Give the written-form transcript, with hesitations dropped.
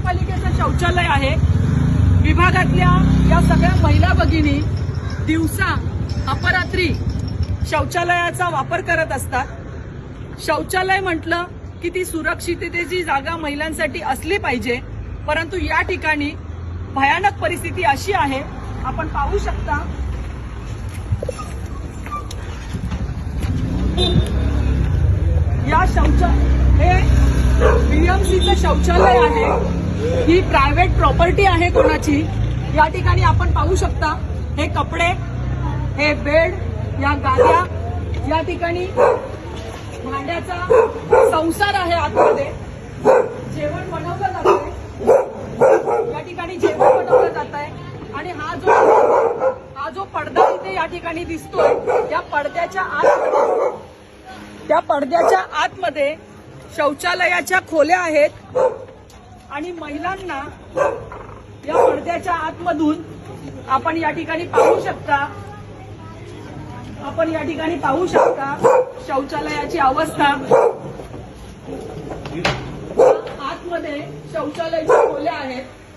महानगरपालिकेचं शौचालय आहे। विभागातल्या या सगळ्या महिला भगिनी दिवसा अपरात्री शौचालयाचा वापर करत असतात। शौचालय म्हटलं की ती सुरक्षिततेची जागा महिलांसाठी असली पाहिजे, परंतु या ठिकाणी भयानक परिस्थिती अशी आहे, आपण पाहू शकता। या हे बीएमसीचं शौचालय आहे। ही प्रायव्हेट प्रॉपर्टी आहे कोणाची। या ठिकाणी आपण पाहू शकता हे कपडे, हे बेड, या गाद्या, या ठिकाणी भांड्याचा संसार आहे। आतमध्ये जेवण बनवलं जातंय, या ठिकाणी जेवण बनवलं जात आहे। आणि हा जो पडदा इथे या ठिकाणी दिसतोय, त्या पडद्याच्या आतमध्ये शौचालयाच्या खोल्या आहेत आणि महिलांना या पडद्याच्या आतमधून आपण या ठिकाणी पाहू शकता शौचालयाची अवस्था। आतमध्ये शौचालयाच्या खोल्या आहेत।